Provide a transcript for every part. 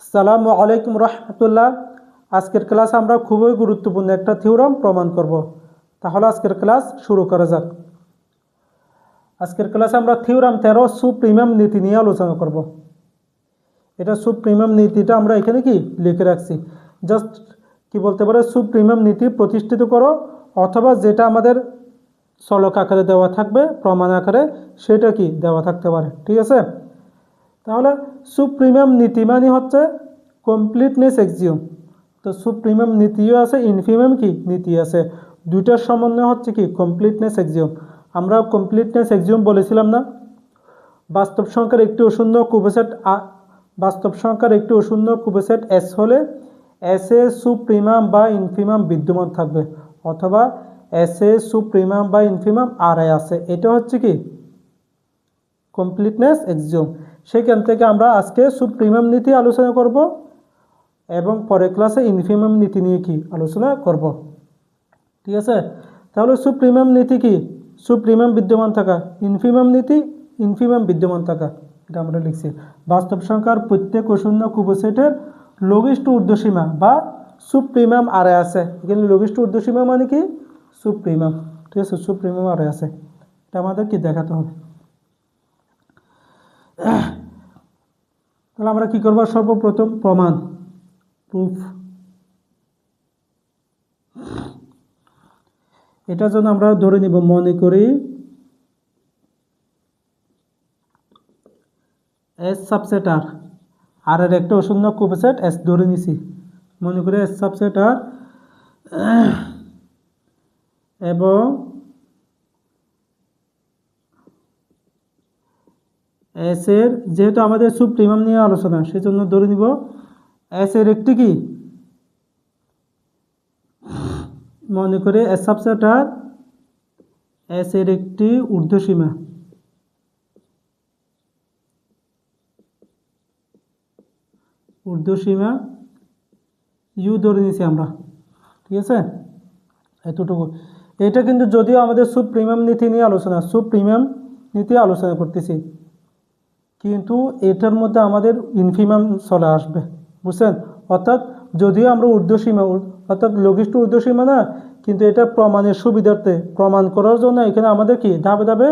আসসালামু আলাইকুম রহমতুল্লাহ। আজকের ক্লাস আমরা খুবই গুরুত্বপূর্ণ একটা থিওরাম প্রমাণ করব। তাহলে আজকের ক্লাস শুরু করা যাক। আজকের ক্লাসে আমরা থিওরাম 13 সুপ্রিমিয়াম নীতি নিয়ে আলোচনা করব। এটা সুপ্রিমিয়াম নীতিটা আমরা এখানে কি লিখে রাখছি, জাস্ট কি বলতে পারে, সুপ্রিমিয়াম নীতি প্রতিষ্ঠিত করো, অথবা যেটা আমাদের চলক আকারে দেওয়া থাকবে, প্রমাণ আকারে, সেটা কি দেওয়া থাকতে পারে। ঠিক আছে, তাহলে সুপ্রিমিয়াম নীতি মানে হচ্ছে কমপ্লিটনেস এক্সিওম। তো সুপ্রিমিয়াম নীতিও আছে, ইনফিমিয়াম কি নীতি আছে, দুইটার সমন্বয় হচ্ছে কি কমপ্লিটনেস এক্সিওম। আমরা কমপ্লিটনেস এক্সিওম বলেছিলাম না, বাস্তব সংখ্যার একটি অশূন্য কুবসেট এস হলে এস এ সুপ্রিমিয়াম বা ইনফিমিয়াম বিদ্যমান থাকবে, অথবা এস এ সুপ্রিমিয়াম বা ইনফিমিয়াম আর এ আছে। এটা হচ্ছে কি কমপ্লিটনেস এক্সিওম। সেখান থেকে আমরা আজকে সুপ্রিমিয়াম নীতি আলোচনা করব এবং পরের ক্লাসে ইনফিমিয়াম নীতি নিয়ে কি আলোচনা করব। ঠিক আছে, তাহলে সুপ্রিমিয়াম নীতি কি? সুপ্রিমিয়াম বিদ্যমান থাকা, ইনফিমিয়াম নীতি ইনফিমিয়াম বিদ্যমান থাকা। এটা আমরা লিখছি বাস্তব সংখ্যার প্রত্যেক অশূন্য কুবসেটের লঘিষ্ঠ ঊর্ধ্বসীমা বা সুপ্রিমিয়াম আরে আছে। এখানে লঘিষ্ঠ ঊর্ধ্বসীমা মানে কি সুপ্রিমিয়াম। ঠিক আছে, সুপ্রিমিয়াম আরে আছে, এটা আমাদের কি দেখাতে হবে। তাহলে আমরা কি করব, সর্বপ্রথম প্রমাণ, প্রুফ। এটার জন্য আমরা ধরে নিব, মনে করি এস সাবসেট আর এর একটা অশূন্য কুবসেট এস ধরে নিছি। মনে করি এস সাবসেট আর এবং এস এর, যেহেতু আমাদের সুপ্রিমিয়াম নিয়ে আলোচনা, সেজন্য ধরে নিব এস এর একটি কি, মনে করে এস সাবসেট আর এস এর একটি ঊর্ধ্বসীমা, ইউ ধরে নিয়েছি আমরা। ঠিক আছে, এতটুকু। এটা কিন্তু যদিও আমাদের সুপ্রিমিয়াম নীতি নিয়ে আলোচনা, সুপ্রিমিয়াম নীতি আলোচনা করতেছি, কিন্তু এটার মধ্যে আমাদের ইনফিমিয়াম চলে আসবে, বুঝছেন? অর্থাৎ যদিও আমরা ঊর্ধ্বসীমা, অর্থাৎ লঘিষ্ঠ ঊর্ধ্বসীমা না, কিন্তু এটা প্রমাণের সুবিধার্থে, প্রমাণ করার জন্য এখানে আমাদের কি ধাপে ধাপে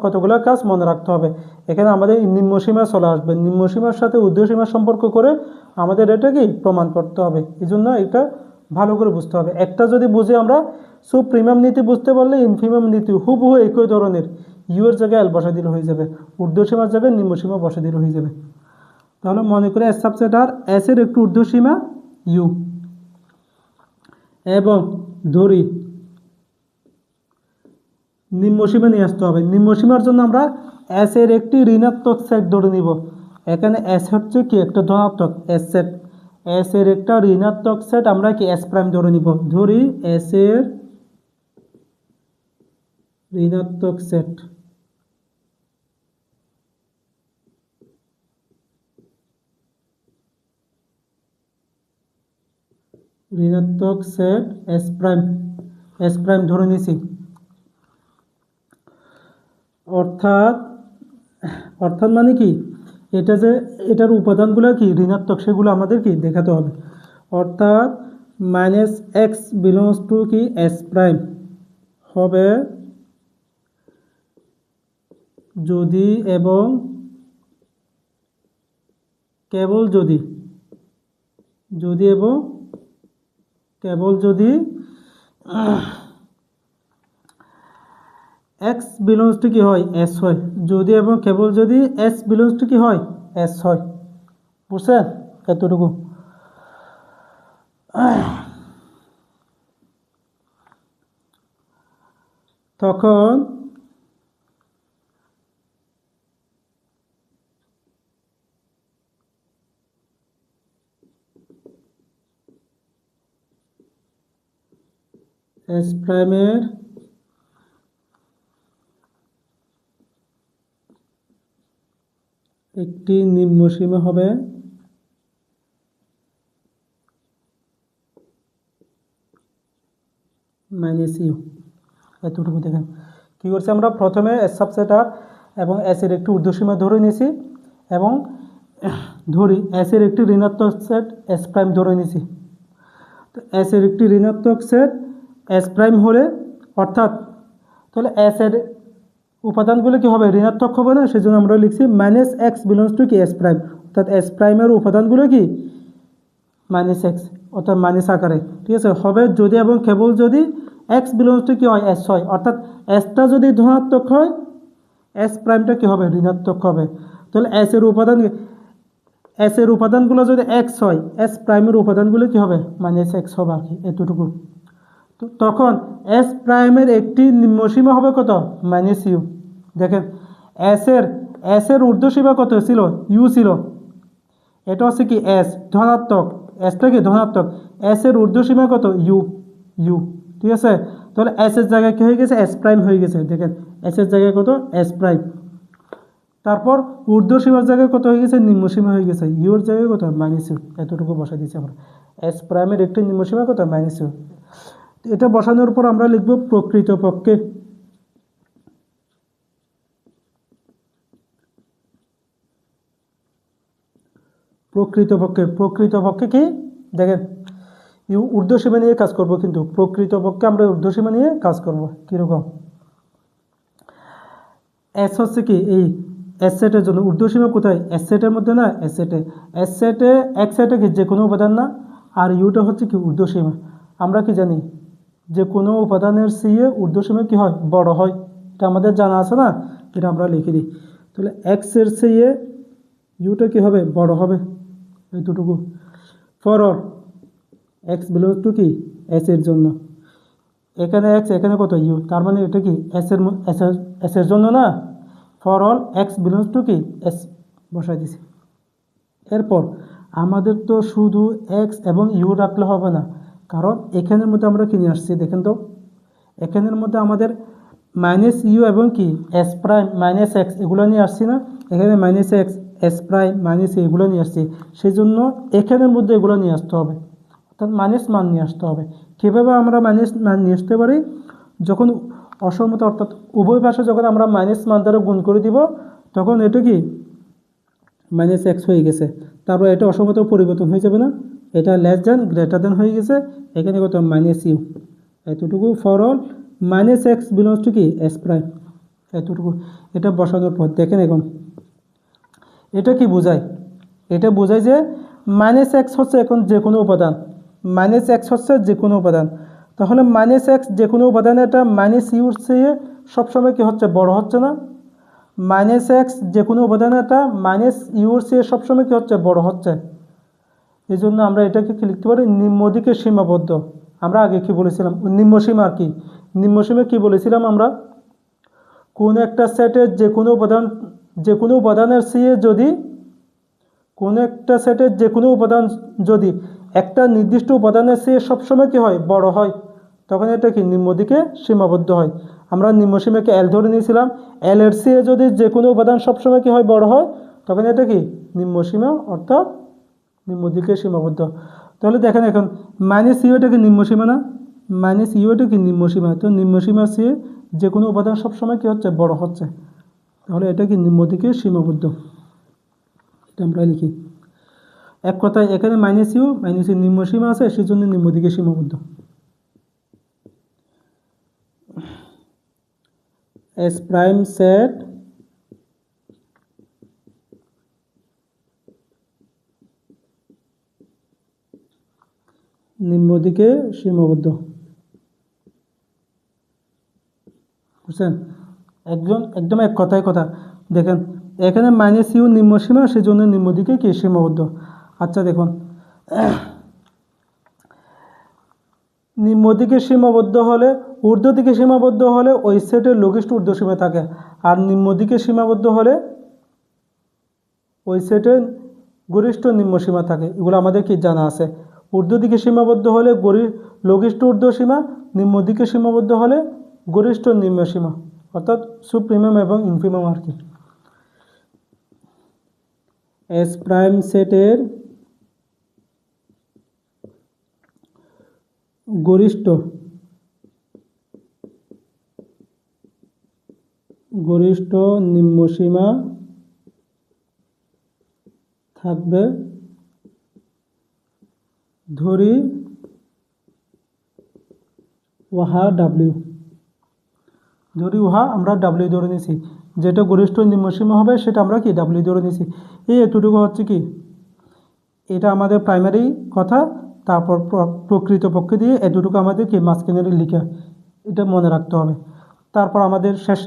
কতগুলো কাজ মনে রাখতে হবে। এখানে আমাদের নিম্নসীমা চলে আসবে, নিম্নসীমার সাথে ঊর্ধ্বসীমার সম্পর্ক করে আমাদের এটা কি প্রমাণ করতে হবে। এই জন্য এটা ভালো করে বুঝতে হবে। একটা যদি বুঝে আমরা সুপ্রিমিয়াম নীতি বুঝতে পারলে ইনফিমিয়াম নীতি হুবহু একই ধরনের, ইউ এর জায়গায় এল বসা দিলে হয়ে যাবে, ঊর্ধ্বসীমার জায়গায় নিম্নসীমা বসা দিলে হয়ে যাবে। তাহলে মনে করে এস সাবসেট আর এস এর একটু ঊর্ধ্বসীমা ইউ, এবং ধরি নিম্নসীমা নিয়ে আসতে হবে। নিম্নসীমার জন্য আমরা এস এর একটি ঋণাত্মক সেট ধরে নিব। এখানে এস হচ্ছে কি একটা ধনাত্মক এস সেট, এস এর একটা ঋণাত্মক সেট আমরা কি এস প্রাইম ধরে নিব। ধরি এস এর ঋণাত্মক সেট, ঋণাত্মক সেট এস প্রাইম ধরে নিছি। অর্থাৎ মানে কি, এটা যে এটার উপাদানগুলো কি ঋণাত্মক, সেগুলো আমাদের কি দেখাতে হবে। অর্থাৎ মাইনাস এক্স বিলংস টু কি এস প্রাইম হবে যদি এবং কেবল যদি, এবং কেবল যদি এক্স বিলংস টু কি হয় এস হয়, যদি এবং কেবল যদি এস বিলংস টু কি হয় এস হয়। বুঝছেন এতটুকু? তখন এস প্রাইমের একটি নিম্নসীমা হবে মাইনাস ইউ। এতটুকু দেখেন কী করছি আমরা, প্রথমে এস সাবসেট আর এবং এস এর একটি ঊর্ধ্বসীমা ধরে নিয়েছি, এবং ধরি এস এর একটি ঋণাত্মক সেট এস প্রাইম ধরে নিছি। তো এস এর একটি ঋণাত্মক সেট এস প্রাইম হলে অর্থাৎ তাহলে এস এর উপাদানগুলো কি হবে ঋণাত্মক হবে না, সেজন্য আমরা লিখছি মাইনাস এক্স বিলংস টু কি এস প্রাইম, অর্থাৎ এস প্রাইমের উপাদানগুলো কি মাইনাস এক্স অর্থাৎ মাইনাস আকারে, ঠিক আছে হবে যদি এবং কেবল যদি এক্স বিলংস টু কি হয় এস হয়, অর্থাৎ এসটা যদি ধনাত্মক হয় এস প্রাইমটা কি হবে ঋণাত্মক হবে। তাহলে এস এর উপাদানগুলো যদি এক্স হয় এস প্রাইমের উপাদানগুলো কি হবে মাইনাস এক্স হবে আর কি, এতটুকু। তো তখন এস প্রাইমের একটি নিম্নসীমা হবে কত মাইনাস ইউ। দেখেন এস এর ঊর্ধ্বসীমা কত ছিল ইউ ছিল, এটা হচ্ছে কি এস ধনাত্মক, এসটা কি ধনাত্মক, এস এর ঊর্ধ্বসীমা কত ইউ ইউ, ঠিক আছে। তাহলে এস এর জায়গায় কি হয়ে গেছে এস প্রাইম হয়ে গেছে, দেখেন এস এর জায়গায় কত এস প্রাইম, তারপর ঊর্ধ্বসীমার জায়গায় কত হয়ে গেছে নিম্নসীমা হয়ে গেছে, ইউর জায়গায় কত মাইনাস ইউ, এতটুকু বসাই দিচ্ছি আমরা। এস প্রাইমের একটি নিম্নসীমা কত মাইনাস ইউ, এটা বসানোর পর আমরা লিখব প্রকৃতপক্ষে, প্রকৃতপক্ষে কি দেখেন ইউ ঊর্ধ্বসীমা নিয়ে কাজ করব, কিন্তু প্রকৃতপক্ষে আমরা ঊর্ধ্বসীমা নিয়ে কাজ করব কীরকম। এস হচ্ছে কি এই এস সেটের জন্য ঊর্ধ্বসীমা কোথায় এস সেটের মধ্যে না, এস সেটে এক সেটে কি যে কোনো উপাদান না, আর ইউটা হচ্ছে কি ঊর্ধ্বসীমা। আমরা কি জানি যে কোনো উপাদানের সিয়ে ঊর্ধ্বসীমা কি হয় বড় হয়, এটা আমাদের জানা আছে না, এটা আমরা লিখে দিই। তাহলে এক্স এর সিয়ে ইউটা কি হবে বড় হবে, এইটুকু। For all x belongs to কি এস এর জন্য, এখানে এক্স এখানে কত ইউ, তার মানে এটা কি এস এর জন্য না, for all x belongs to কি এস বসাই দিছি। এরপর আমাদের তো শুধু এক্স এবং ইউ রাখলে হবে না, কারণ এখানের মধ্যে আমরা কি নিয়ে আসছি দেখেন তো, এখানের মধ্যে আমাদের মাইনাস ইউ এবং কি এস প্রাইম মাইনাস এক্স এগুলো নিয়ে আসছি না, এখানে minus x S prime minus এগুলো নিয়ে আসছি, সেই জন্য এখানের মধ্যে এগুলো নিয়ে আসতে হবে, অর্থাৎ মাইনাস মান নিয়ে আসতে হবে। কীভাবে আমরা মাইনাস মান নিয়ে আসতে পারি, যখন অসমতা অর্থাৎ উভয় পাশে যখন আমরা মাইনাস মান দ্বারা গুণ করে দিব তখন এটা কি মাইনাস এক্স হয়ে গেছে, তারপর এটা অসমতা পরিবর্তন হয়ে যাবে না, এটা লেস দেন গ্রেটার দেন হয়ে গেছে, এখানে কত মাইনাস ইউ, এতটুকু। For all minus x belongs to কি এস প্রাইম, এতটুকু। এটা বসানোর পর দেখেন এখন এটা কি বোঝায়, এটা বোঝায় যে মাইনাস এক্স হচ্ছে এখন যে কোনো উপাদান, মাইনাস এক্স হচ্ছে যে কোনো উপাদান, তাহলে মাইনাস এক্স যে কোনো উপাদানে এটা মাইনাস ইউর চেয়ে সবসময় কি হচ্ছে বড় হচ্ছে না, মাইনাস এক্স যে কোনো উপাদানে এটা মাইনাস ইউর চেয়ে সবসময় কি হচ্ছে বড় হচ্ছে, এই জন্য আমরা এটাকে কি লিখতে পারি নিম্নদিকে সীমাবদ্ধ। আমরা আগে কি বলেছিলাম নিম্নসীমা আর কি, নিম্নসীমা কি বলেছিলাম আমরা, কোন একটা সেটের যে কোনো উপাদানের চেয়ে যদি কোন একটা সেটের যে কোনো উপাদান যদি একটা নির্দিষ্ট উপাদানের চেয়ে সবসময় কি হয় বড় হয়, তখন এটা কি নিম্নদিকে সীমাবদ্ধ হয়। আমরা নিম্নসীমাকে এল ধরে নিয়েছিলাম, এল এর চেয়ে যদি যে কোনো উপাদান সবসময় কি হয় বড় হয়, তখন এটা কি নিম্নসীমা অর্থাৎ নিম্নদিকে সীমাবদ্ধ। তাহলে দেখেন এখন মাইনাস ইউ এটা কি নিম্নসীমা না, মাইনাস ইউ এটা কি নিম্নসীমা, তো নিম্নসীমার চেয়ে যে কোনো উপাদান সবসময় কি হচ্ছে বড় হচ্ছে, তাহলে এটা কি নিম্নদিকে সীমাবদ্ধ, এটা আমরা লিখি। এক কথায় এখানে মাইনাস ইউ নিম্নসীমা আছে, সেই জন্য নিম্নদিকে সীমাবদ্ধ। এস প্রাইম সেট নিম্নদিকে সীমাবদ্ধ, বুঝছেন একদম এক কথায় কথা। দেখেন এখানে মাইনাস ইউ নিম্নসীমা, সেই জন্য নিম্নদিকে কি সীমাবদ্ধ। আচ্ছা দেখুন নিম্নদিকে সীমাবদ্ধ হলে ঊর্ধ্ব দিকে সীমাবদ্ধ হলে ওই সেটের লঘিষ্ঠ ঊর্ধ্বসীমা থাকে, আর নিম্নদিকে সীমাবদ্ধ হলে ওই সেটের গরিষ্ঠ নিম্নসীমা থাকে, এগুলো আমাদের কি জানা আছে। ঊর্ধ্ব দিকে সীমাবদ্ধ হলে লঘিষ্ঠ ঊর্ধ্বসীমা, নিম্নদিকে সীমাবদ্ধ হলে গরিষ্ঠ নিম্নসীমা, অর্থাৎ সুপ্রিমাম এবং ইনফিমাম আর কি। এস প্রাইম সেটের গরিষ্ঠ নিম্নসীমা থাকবে, ধরি উহা ডাব্লিউ, ধরি উহা আমরা ডাব্লিউ ধরে নিছি, যেটা গরিষ্ঠ নিম্নসীমা হবে সেটা আমরা কি ডাব্লিউ ধরে নিছি। এই এতটুকু হচ্ছে কি, এটা আমাদের প্রাইমারি কথা, তারপর প্রকৃতপক্ষে দিয়ে এতটুকু আমাদের কি মাঝখানের লিখা, এটা মনে রাখতে হবে। তারপর আমাদের শেষ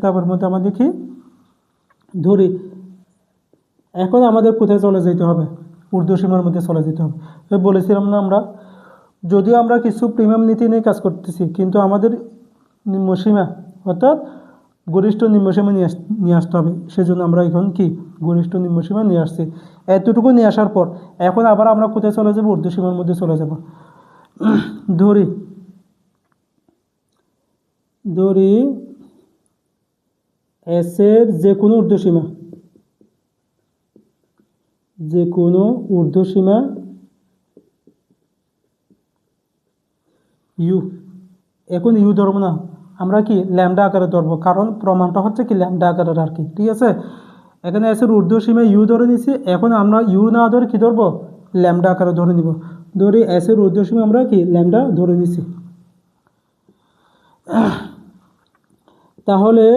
ধাপের মধ্যে আমাদের কি ধরি, এখন আমাদের কোথায় চলে যেতে হবে, ঊর্ধ্বসীমার মধ্যে চলে যেতে হবে। বলেছিলাম না আমরা, যদিও আমরা কিছু প্রিমিয়াম নীতি নিয়ে কাজ করতেছি, কিন্তু আমাদের নিম্নসীমা অর্থাৎ গরিষ্ঠ নিম্নসীমা নিয়ে আসতে হবে। সেজন্য আমরা এখন কি গরিষ্ঠ নিম্নসীমা নিয়ে আসছি। এতটুকু নিয়ে আসার পর এখন আবার আমরা কোথায় চলে যাব, ঊর্ধ্বসীমার মধ্যে চলে যাব। ধরি এস এর যে কোনো ঊর্ধ্বসীমা, যে কোনো ঊর্ধ্বসীমা ইউ, এখন ইউ ধরবো না, আমরা কি ল্যামডা আকারে ধরবো, কারণ প্রমাণটা হচ্ছে কি ল্যামডা আকারের আর কি, ঠিক আছে। এখানে এস এর ঊর্ধ্বসীমা ইউ ধরে নিছি, এখন আমরা ইউ না ধরে কি ধরবো, ল্যামডা আকারে ধরে নিব। ধরি এস এর ঊর্ধ্বসীমা আমরা কি ল্যামডা ধরে নিছি। তাহলে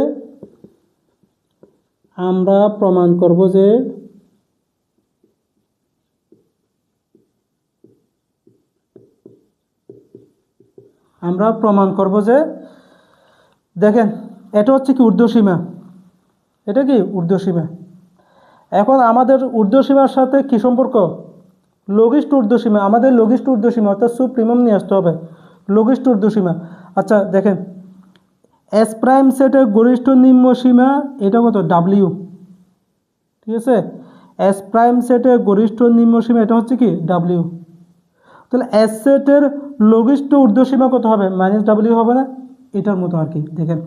আমরা প্রমাণ করব যে দেখেন এটা হচ্ছে কি ঊর্ধ্বসীমা, এটা কি ঊর্ধ্বসীমা। এখন আমাদের ঊর্ধ্বসীমার সাথে কি সম্পর্ক, লঘিষ্ঠ ঊর্ধ্বসীমা, আমাদের লঘিষ্ঠ ঊর্ধ্বসীমা অর্থাৎ সুপ্রিমাম নিয়ে আসতে হবে, লঘিষ্ঠ ঊর্ধ্বসীমা। আচ্ছা দেখেন এস প্রাইম সেটের গরিষ্ঠ নিম্ন সীমা এটা কত ডাব্লিউ, ঠিক আছে। এস প্রাইম সেটের গরিষ্ঠ নিম্ন সীমা এটা হচ্ছে কি ডাব্লিউ। তাহলে এস সেটের লঘিষ্ঠ ঊর্ধ্বসীমা কত হবে, মাইনাস ডাব্লিউ হবে না, এটার মতো আর কি। দেখেন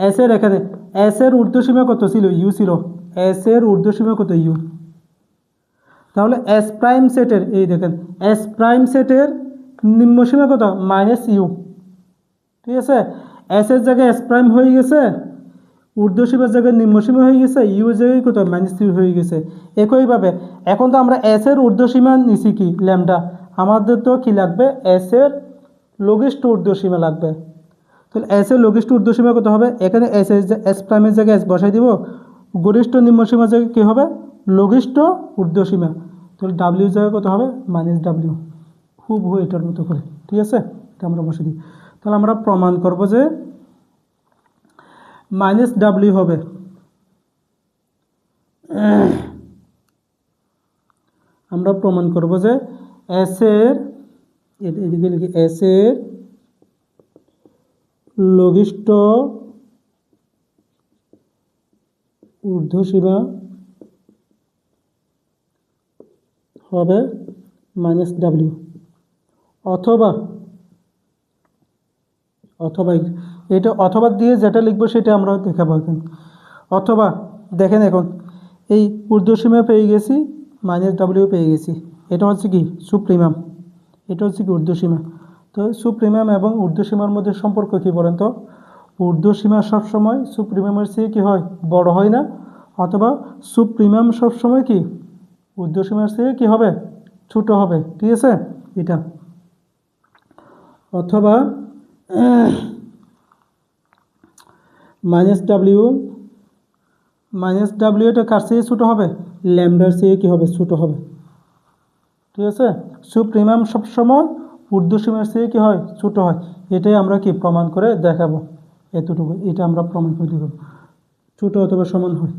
এস এর এখানে এস এর ঊর্ধ্বসীমা কত ছিল, ইউ ছিল, এস এর ঊর্ধ্বসীমা কত ইউ। তাহলে এস প্রাইম সেটের এই দেখেন এস প্রাইম সেটের নিম্নসীমা কত মাইনাস ইউ, ঠিক আছে। এস এর জায়গায় এস প্রাইম হয়ে গেছে, ঊর্ধ্বসীমার জায়গায় নিম্নসীমা হয়ে গেছে, ইউ এর জায়গায় কত মাইনাস ইউ হয়ে গেছে। একইভাবে এখন তো আমরা এস এর ঊর্ধ্বসীমা নিছি কি ল্যামডা, আমাদের তো কি লাগবে এস এর লঘিষ্ঠ ঊর্ধ্বসীমা লাগবে। তাহলে এস এর লঘিষ্ঠ ঊর্ধ্বসীমা কত হবে, এখানে এস প্রাইমের জায়গায় এস বসাই দিব, গরিষ্ঠ নিম্নসীমার জায়গায় কী হবে লঘিষ্ঠ ঊর্ধ্বসীমা, তাহলে ডাব্লিউ জায়গায় কত হবে মাইনাস ডাব্লিউ, হুবহু এটার মতো করে, ঠিক আছে। এটা আমরা বসে দিই। তাহলে আমরা প্রমাণ করব যে মাইনাস ডাব্লিউ হবে, আমরা প্রমাণ করব যে এস এর এদিকে লিখি এস এর লঘিষ্ঠ ঊর্ধ্বসীমা হবে মাইনাস ডাব্লিউ, অথবা এটা অথবা দিয়ে যেটা লিখবো সেটা আমরা দেখাবো এখন। অথবা দেখেন এখন এই ঊর্ধ্বসীমা পেয়ে গেছি, মাইনাস ডাব্লিউ পেয়ে গেছি, এটা হচ্ছে কি সুপ্রিমাম, এটা হচ্ছে কি ঊর্ধ্বসীমা। তো সুপ্রিমাম এবং ঊর্ধ্বসীমার মধ্যে সম্পর্ক কি বলেন তো, ঊর্ধ্বসীমা সবসময় সুপ্রিমামের চেয়ে কি হয় বড় হয় না, অথবা সুপ্রিমাম সবসময় কি ঊর্ধ্বসীমার চেয়ে কি হবে ছোট হবে, ঠিক আছে। এটা অথবা মাইনাস ডাব্লিউ এটা কার চেয়ে ছোটো হবে, ল্যামডার চেয়ে কী হবে ছোটো হবে, ঠিক আছে। সুপ্রিমাম সবসময় ঊর্ধ্বসীমার চেয়ে কী হয় ছোটো হয়, এটাই আমরা কি প্রমাণ করে দেখাবো, এতটুকু এটা আমরা প্রমাণ করে দেব ছোটো অথবা সমান হয়।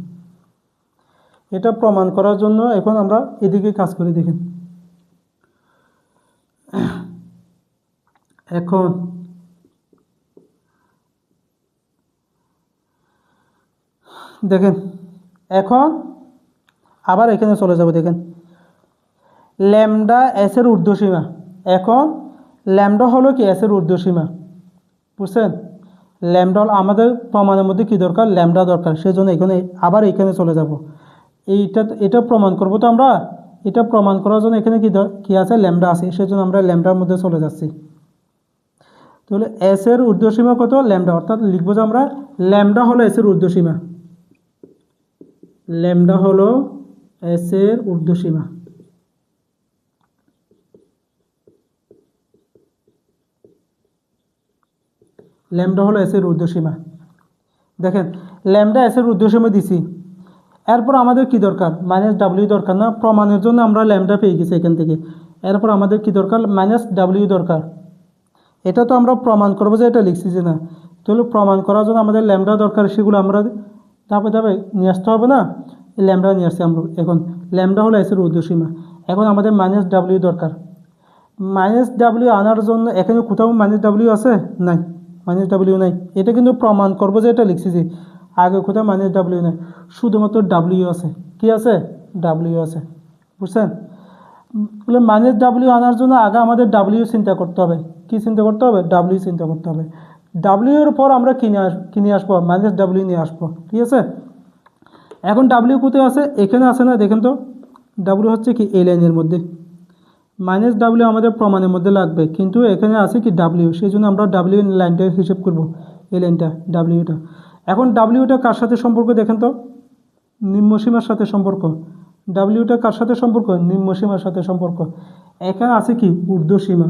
এটা প্রমাণ করার জন্য এখন আমরা এদিকে কাজ করে দেখেন। এখন দেখেন এখন আবার এখানে চলে যাব, দেখেন ল্যামডা এস এর ঊর্ধ্বসীমা, এখন ল্যামডা হলো কি এস এর ঊর্ধ্বসীমা, বুঝছেন। ল্যামডা আমাদের প্রমাণের মধ্যে কি দরকার, ল্যামডা দরকার, সেজন্য এখানে আবার এখানে চলে যাব। এটা প্রমাণ করব, তো আমরা এটা প্রমাণ করার জন্য এখানে কি আছে ল্যামডা আছে, সেজন্য আমরা ল্যামডার মধ্যে চলে যাচ্ছি। তাহলে এস এর ঊর্ধ্বসীমা কত ল্যামডা, অর্থাৎ লিখবো যে আমরা ল্যামডা হলো এস এর ঊর্ধ্বসীমা, ল্যামডা হলো এস এর ঊর্ধ্বসীমা। ল্যামডা হলো এস এর ঊর্ধ্বসীমা। দেখেন ল্যামডা এস এর ঊর্ধ্বসীমা দিছি, এরপর আমাদের কি দরকার, মাইনাস ডাব্লিউ দরকার না? প্রমাণের জন্য আমরা ল্যামডা পেয়ে গেছি এখান থেকে। এরপর আমাদের কি দরকার, মাইনাস ডাব্লিউ দরকার। এটা তো আমরা প্রমাণ করবো যে এটা লিখছি যে না, তাহলে প্রমাণ করার জন্য আমাদের ল্যামডা দরকার, সেগুলো আমরা ধাপে ধাপে নিয়ে আসতে হবে না? এই ল্যামডা নিয়ে আসছি আমরা। এখন ল্যামডা হলো এস এর ঊর্ধ্বসীমা। এখন আমাদের মাইনাস ডাব্লিউ দরকার। মাইনাস ডাব্লিউ আনার জন্য এখানে কোথাও মাইনাস ডাব্লিউ আছে? নাই, মাইনাস ডাব্লিউ নাই। এটা কিন্তু প্রমাণ করবো যে এটা লিখছি যে আগে কোথাও মাইনাস ডাব্লিউ নাই, শুধুমাত্র ডাব্লিউ আছে। কি আছে? ডাব্লিউ আছে। বুঝছেন? বলে মাইনাস ডাব্লিউ আনার জন্য আগে আমাদের ডাব্লিউ চিন্তা করতে হবে। কি চিন্তা করতে হবে? ডাব্লিউ চিন্তা করতে হবে। ডাব্লিউ এর পর আমরা কিনে আসবো মাইনাস ডাব্লিউ নিয়ে আসবো। ঠিক আছে? এখন ডাব্লিউ কোথায় আছে? এখানে আছে না? দেখেন তো, ডাব্লিউ হচ্ছে কি এই লাইনের মধ্যে। মাইনাস ডাব্লিউ আমাদের প্রমাণের মধ্যে লাগবে, কিন্তু এখানে আছে কি ডাব্লিউ, সেই জন্য আমরা ডাব্লিউ লাইনটা হিসেব করব, এই লাইনটা ডাব্লিউটা। এখন ডাব্লিউটা কার সাথে সম্পর্ক দেখেন তো? নিম্নসীমার সাথে সম্পর্ক। ডাব্লিউটা কার সাথে সম্পর্ক? নিম্নসীমার সাথে সম্পর্ক। এখানে আছে কি ঊর্ধ্বসীমা,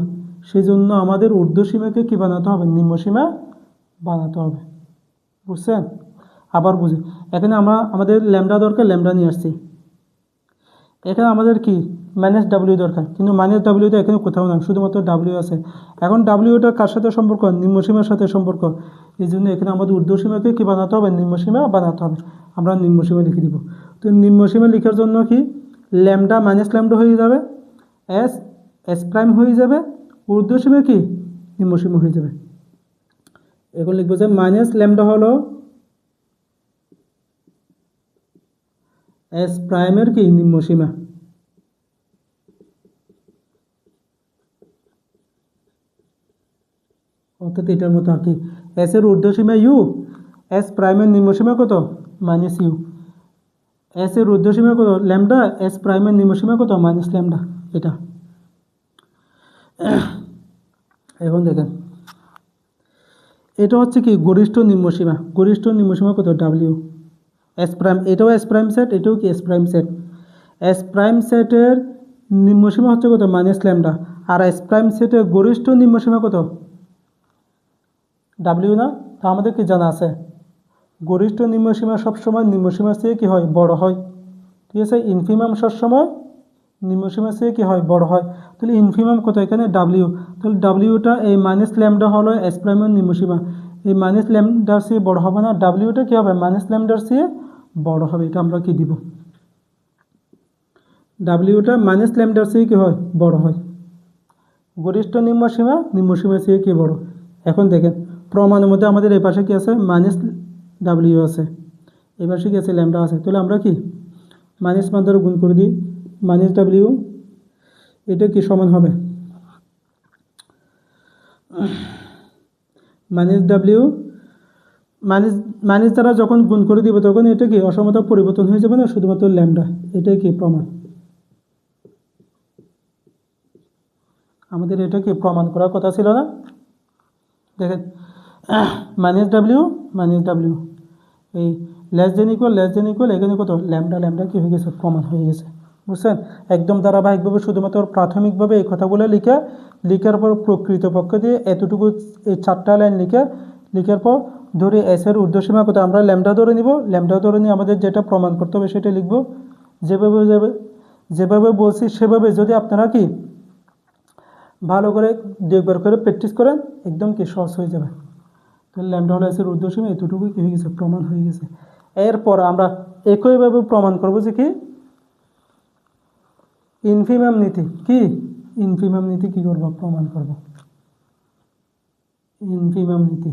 সেই জন্য আমাদের ঊর্ধ্বসীমাকে কি বানাতে হবে? নিম্নসীমা বানাতে হবে। বুঝছেন? আবার বুঝি, এখানে আমরা আমাদের ল্যামডা দরকার, ল্যামডা নিয়ে আসছি। এখানে আমাদের কি মাইনাস ডাব্লিউ দরকার, কিন্তু মাইনাস ডাব্লিউটা এখানে কোথাও না, শুধুমাত্র ডাব্লিউ আছে। এখন ডাব্লিউটা কার সাথে সম্পর্ক? নিম্নসীমার সাথে সম্পর্ক। এই জন্য এখানে আমাদের ঊর্ধ্বসীমাকে কি বানাতে হবে? নিম্নসীমা বানাতে হবে। আমরা নিম্নসীমা লিখে দিব। তো নিম্নসীমা লেখার জন্য কি ল্যামডা মাইনাস ল্যামডা হয়ে যাবে, এস এস প্রাইম হয়ে যাবে, ঊর্ধ্বসীমা কি নিম্নসীমা হয়ে যাবে। এখন লিখবো যে মাইনাস ল্যামডা হলো এস প্রাইমের কি নিম্নসীমা। অর্থাৎ এটার মতো আর কি, এস এর ঊর্ধ্বসীমা ইউ, এস প্রাইমের নিম্নসীমা কত? Minus you. এস এর ঊর্ধ্বসীমা কত? ল্যামডা, এস প্রাইমের নিম্নসীমা কত? Minus lambda. এটা এখন দেখেন, এটা হচ্ছে কি গরিষ্ঠ নিম্নসীমা। গরিষ্ঠ নিম্নসীমা কত? ডাব্লিউ। এস প্রাইম, এটাও এস প্রাইম সেট, এটাও কি S prime set. S prime সেটের নিম্নসীমা হচ্ছে কত? Minus lambda. আর এস প্রাইম সেটের গরিষ্ঠ নিম্নসীমা কত? ডাব্লিউ না? তা আমাদের কি জানা আছে, গরিষ্ঠ নিম্নসীমা সবসময় নিম্নসীমার চেয়ে কী হয়? বড় হয়। ঠিক আছে? ইনফিমাম সবসময় নিম্নসীমার চেয়ে কী হয়? বড় হয়। তাহলে ইনফিমাম কত? এখানে ডাব্লিউ। তাহলে ডাব্লিউটা এই মাইনাস ল্যামডা হলো এস প্রাইমের নিম্নসীমা, এই মাইনাস ল্যামডার চেয়ে বড় হবে না, ডাব্লিউটা কী হবে? মাইনাস ল্যামডার চেয়ে বড় হবে। এটা আমরা কি দিব? ডাব্লিউটা মাইনাস ল্যামডার চেয়ে কী হয়? বড় হয়। গরিষ্ঠ নিম্নসীমা নিম্নসীমার চেয়ে কি বড়। এখন দেখেন প্রমাণের মধ্যে আমাদের এই পাশে কি আছে? মাইনাস ডাব্লিউ আছে, এই পাশে কি আছে? ল্যামডা আছে। তাহলে আমরা কি মাইনাস মান দ্বারা গুণ করে দিই, মাইনাস ডাব্লিউ এটা কি সমান হবে মাইনাস ডাব্লিউ মাইনাস দ্বারা যখন গুণ করে দিব তখন এটা কি অসমতা পরিবর্তন হয়ে যাবে না, শুধুমাত্র ল্যামডা। এটাই কি প্রমাণ। আমাদের এটা কি প্রমাণ করার কথা ছিল না? দেখেন মাইনাস ডাব্লিউ এই লেস দেন ইকুয়াল এখানে কত? ল্যামডা। ল্যামডা কি হয়ে গেছে? প্রমাণ হয়ে গেছে। বুঝছেন? একদম ধারাবাহিকভাবে শুধুমাত্র প্রাথমিকভাবে এই কথাগুলো লিখার পর প্রকৃতপক্ষ দিয়ে এতটুকু এই 4টা লাইন লিখার পর ধরে এস এর ঊর্ধ্বসীমা কত? আমরা ল্যামডা ধরে নিব। ল্যামডা ধরে নিয়ে আমাদের যেটা প্রমাণ করতে হবে সেটা লিখব। যেভাবে বলছি সেভাবে যদি আপনারা কি ভালো করে 2 বার করে প্র্যাকটিস করেন, একদম কি সহজ হয়ে যাবে। তাহলে ল্যামডা হলো এস এর ঊর্ধ্বসীমা, এতটুকু কি হয়ে গেছে? প্রমাণ হয়ে গেছে। এরপর আমরা একইভাবে প্রমাণ করব যে কি ইনফিমাম নীতি। কি ইনফিমাম নীতি কি করব? প্রমাণ করব। ইনফিমাম নীতি,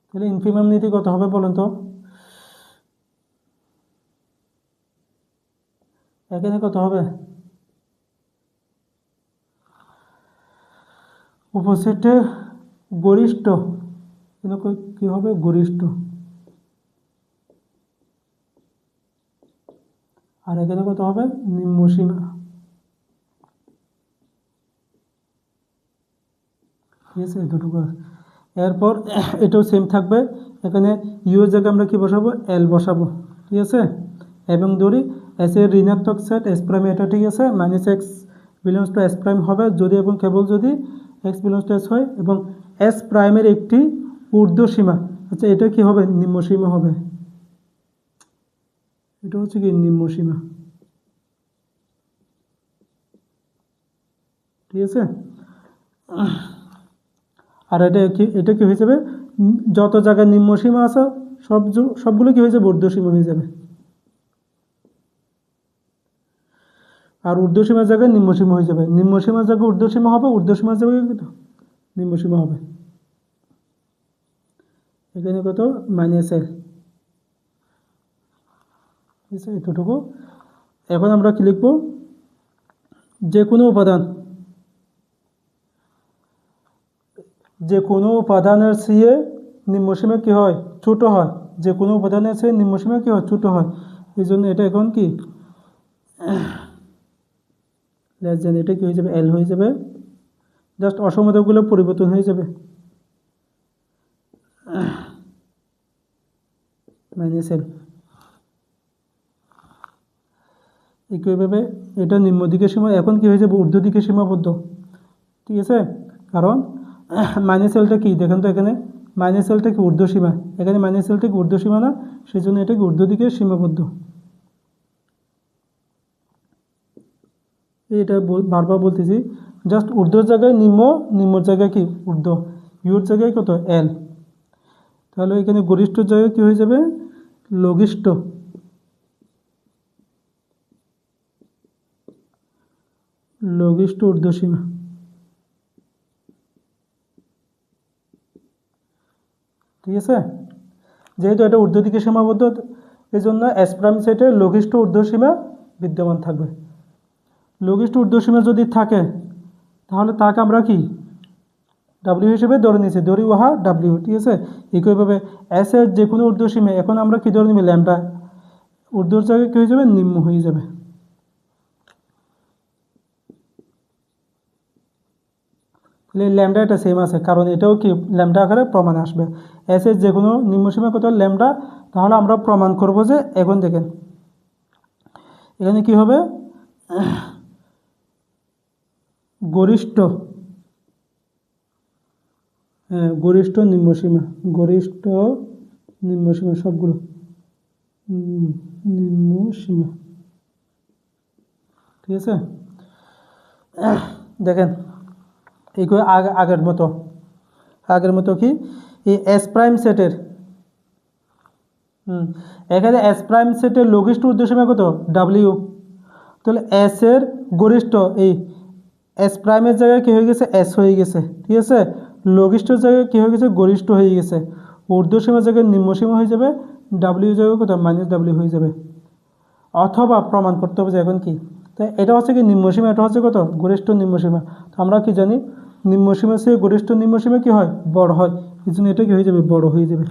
তাহলে ইনফিমাম নীতি কত হবে বলুন তো? এখানে কত হবে? উপসেটে গরিষ্ঠ, কি হবে? গরিষ্ঠ। আর এখানে কত হবে? নিম্নসীমা। ঠিক আছে? দুটো এরপর এটাও সেম থাকবে, এখানে ইউ এর জায়গায় আমরা কি বসাবো, এল বসাবো, ঠিক আছে। এবং ধরি এস এর ঋণাত্মক সেট এস প্রাইম, এটা ঠিক আছে, minus x belongs to S prime হবে যদি এবং কেবল যদি এক্স বিলংস টু এস হয়, এবং এস প্রাইমের একটি ঊর্ধ্বসীমা, আচ্ছা এটা কি হবে, নিম্নসীমা হবে, এটা হচ্ছে কি নিম্নসীমা, ঠিক আছে। আর এটা কি হয়ে যাবে, যত জায়গায় নিম্নসীমা আছে সবগুলো কি হয়ে যাবে, ঊর্ধ্বসীমা হয়ে যাবে। আর ঊর্ধ্বসীমার জায়গায় নিম্নসীমা হয়ে যাবে, নিম্নসীমার জায়গায় ঊর্ধ্বসীমা হবে, ঊর্ধ্বসীমার জায়গায় নিম্নসীমা হবে। এখানে কত, মাইনাস এল, ঠিক আছে, এতটুকু। এখন আমরা কি লিখব, যে কোনো উপাদানের চেয়ে নিম্নসীমা কি হয়, ছোট হয়, যে কোনো উপাদানের চেয়ে নিম্নসীমা কি হয়, ছোট হয়। এই জন্য এটা এখন কি লেস দেন, এটা কি হয়ে যাবে, এল হয়ে যাবে, জাস্ট অসমতাগুলো পরিবর্তন হয়ে যাবে, মাইনাস এল। একইভাবে এটা নিম্ন দিকে সীমা, এখন কি হয়ে যাবে, ঊর্ধ্ব দিকে সীমাবদ্ধ, ঠিক আছে। কারণ মাইনাস এলটা কি দেখেন তো, এখানে মাইনাস এলটা কি ঊর্ধ্বসীমা, এখানে মাইনাস এলটা কি ঊর্ধ্বসীমা না, সেই জন্য এটা কি ঊর্ধ্ব দিকে সীমাবদ্ধ। এটা বারবার বলতেছি, জাস্ট ঊর্ধ্বর জায়গায় নিম্ন, নিম্নর জায়গায় কি ঊর্ধ্ব, ইউর জায়গায় কত, এল। তাহলে এখানে গরিষ্ঠ জায়গায় কি হয়ে যাবে, লঘিষ্ঠ, ঊর্ধ্বসীমা, ঠিক আছে। যেহেতু এটা ঊর্ধ্ব দিকে সীমাবদ্ধ, এই জন্য এস প্রাইম সেটের লঘিষ্ঠ ঊর্ধ্বসীমা বিদ্যমান থাকবে। লঘিষ্ঠ ঊর্ধ্বসীমা যদি থাকে তাহলে তাকে আমরা কি ডাব্লিউ হিসেবে ধরে নিয়েছি, ধরি উহা ডাব্লিউ, ঠিক আছে। একইভাবে এস এর যে কোনো ঊর্ধ্বসীমা এখন আমরা কি ধরে নিব, ল্যামডা, ঊর্ধ্বর জায়গায় কী হয়ে যাবে, নিম্ন হয়ে যাবে। ল্যামডা এটা সেম আছে, কারণ এটাও কি ল্যামডা আকারে প্রমাণ আসবে, এস এর যে কোনো নিম্নসীমা কত, ল্যামডা। তাহলে আমরা প্রমাণ করব যে, এখন দেখেন এখানে কি হবে, গরিষ্ঠ, গরিষ্ঠ নিম্নসীমা, গরিষ্ঠ নিম্নসীমা সবগুলো নিম্নসীমা, ঠিক আছে। দেখেন এই আগের মতো কি এই এস প্রাইম সেটের এখানে এস প্রাইম সেটের লঘিষ্ঠ ঊর্ধ্বসীমা কত, ডাব্লিউ। তাহলে এস এর গরিষ্ঠ, এই এস প্রাইমের জায়গায় কী হয়ে গেছে, এস হয়ে গেছে, ঠিক আছে। লঘিষ্ঠর জায়গায় কী হয়ে গেছে, গরিষ্ঠ হয়ে গেছে। ঊর্ধ্বসীমার জায়গায় নিম্নসীমা হয়ে যাবে, ডাব্লিউ জায়গায় কত, মাইনাস ডাব্লিউ হয়ে যাবে। অথবা প্রমাণ করতে হবে যে এখন কি, তাই এটা হচ্ছে কি নিম্নসীমা, এটা হচ্ছে কত, গরিষ্ঠ নিম্নসীমা। তো আমরা কি জানি, নিম্নসীমা সে গরিষ্ঠ নিম্নসীমা কি হয়, বড় হয়, এই জন্য এটা কি হয়ে যাবে, বড় হয়ে যাবে,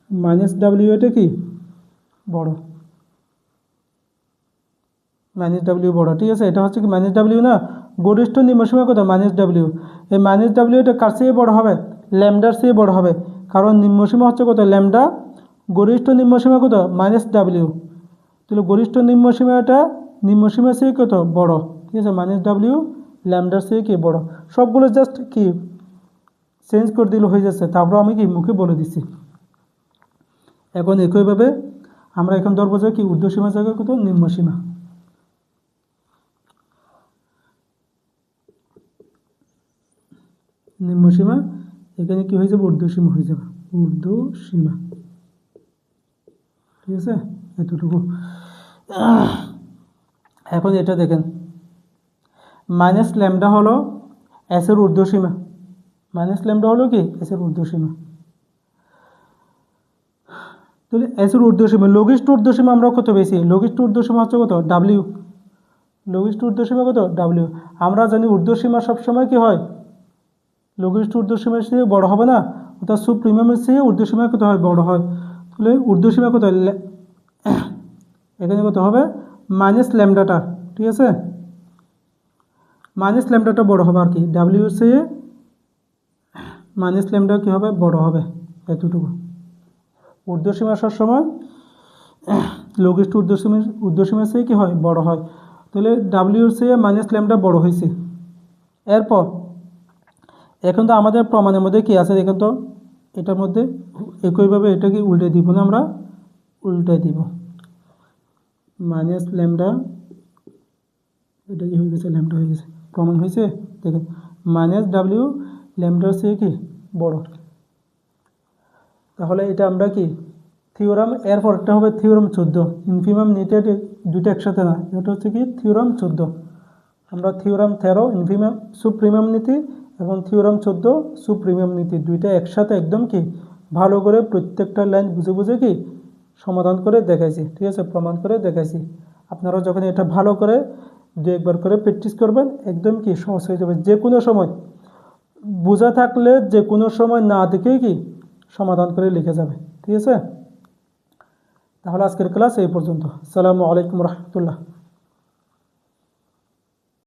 মাইনাস ডাব্লিউ, এটা কি বড়, মাইনাস ডাব্লিউ বড়, ঠিক আছে। এটা হচ্ছে কি মাইনাস ডাব্লিউ না, গরিষ্ঠ নিম্নসীমা কত, মাইনাস ডাব্লিউ। এই মাইনাস ডাব্লিউ এটা কার চেয়ে বড় হবে, ল্যামডার চেয়ে বড় হবে, কারণ নিম্নসীমা হচ্ছে কত, ল্যামডা, গরিষ্ঠ নিম্নসীমা কত, মাইনাস ডাব্লিউ। তাহলে গরিষ্ঠ নিম্নসীমা চেয়ে কত, বড়, ঠিক আছে, মাইনাস ডাব্লিউ, ল্যামডার চেয়ে কি বড়। সবগুলো জাস্ট কি চেঞ্জ করে দিলে হয়ে যাচ্ছে, তারপর আমি কি মুখে বলে দিচ্ছি। এখন একইভাবে আমরা এখন ধরবো যে কি ঊর্ধ্বসীমা জায়গায় কত, নিম্নসীমা, নিম্নসীমা এখানে কি হয়ে যাবে, ঊর্ধ্বসীমা হয়ে যাবে, ঊর্ধ্বসীমা, ঠিক আছে, এতটুকু। এখন এটা দেখেন, মাইনাস ল্যামডা হলো এসের ঊর্ধ্বসীমা, মাইনাস ল্যামডা হলো কি এসের ঊর্ধ্বসীমা। তাহলে এসের ঊর্ধ্বসীমা, লঘিষ্ঠ ঊর্ধ্বসীমা আমরা কত বেশি, লঘিষ্ঠ ঊর্ধ্বসীমা হচ্ছে কত, ডাব্লিউ, লঘিষ্ঠ ঊর্ধ্বসীমা কত, ডাব্লিউ। আমরা জানি ঊর্ধ্বসীমা সবসময় কি হয়, লঘিষ্ঠ ঊর্ধ্বসীমার চেয়ে বড় হবে না, অর্থাৎ সুপ্রিমামের চেয়ে ঊর্ধ্বসীমা কত হয়, বড় হয়। তাহলে ঊর্ধ্বসীমা কত, এখানে কত হবে, মাইনাস ল্যামডাটা, ঠিক আছে, মাইনাস ল্যামডাটা বড় হবে আর কি, ডাব্লিউ চেয়ে মাইনাস ল্যামডা কী হবে, বড় হবে, এতটুকু। ঊর্ধ্বসীমা সবসময় লঘিষ্ঠ ঊর্ধ্বসীমার চেয়ে কী হয়, বড় হয়। তাহলে ডাব্লিউর চেয়ে মাইনাস ল্যামডা বড় হয়েছে। এরপর এখন তো আমাদের প্রমাণের মধ্যে কি আছে দেখুন তো, এটার মধ্যে একইভাবে এটাকে উল্টে দিব না, আমরা উল্টে দিব। মাইনাস ল্যামডা, এটা কি হয়ে গেছে, ল্যামডা হয়ে গেছে, প্রমাণ হয়েছে। দেখুন মাইনাস ডাব্লিউ ল্যামডার চেয়ে কি বড়। তাহলে এটা আমরা কি থিওরাম, এরপরটা হবে থিওরাম 14। ইনফিমাম নীতি দুইটা একসাথে না, এটা হচ্ছে কি থিওরাম 14। আমরা থিওরাম 13 ইনফিমাম সুপ্রিমাম নীতি এবং থিওরাম 14 সুপ্রিমাম নীতি দুইটা একসাথে একদম কি ভালো করে প্রত্যেকটা লাইন বুঝে বুঝে কি সমাধান করে দেখাইছি, ঠিক আছে, প্রমাণ করে দেখাইছি। আপনারা যখন এটা ভালো করে দু একবার করে প্র্যাকটিস করবেন, একদম কি সহজ হয়ে যাবে। যে কোনো সময় বোঝা থাকলে যে কোনো সময় না দেখেই কি সমাধান করে লিখে যাবে, ঠিক আছে। তাহলে আজকের ক্লাস এই পর্যন্ত। আসসালামু আলাইকুম রহমতুল্লাহ।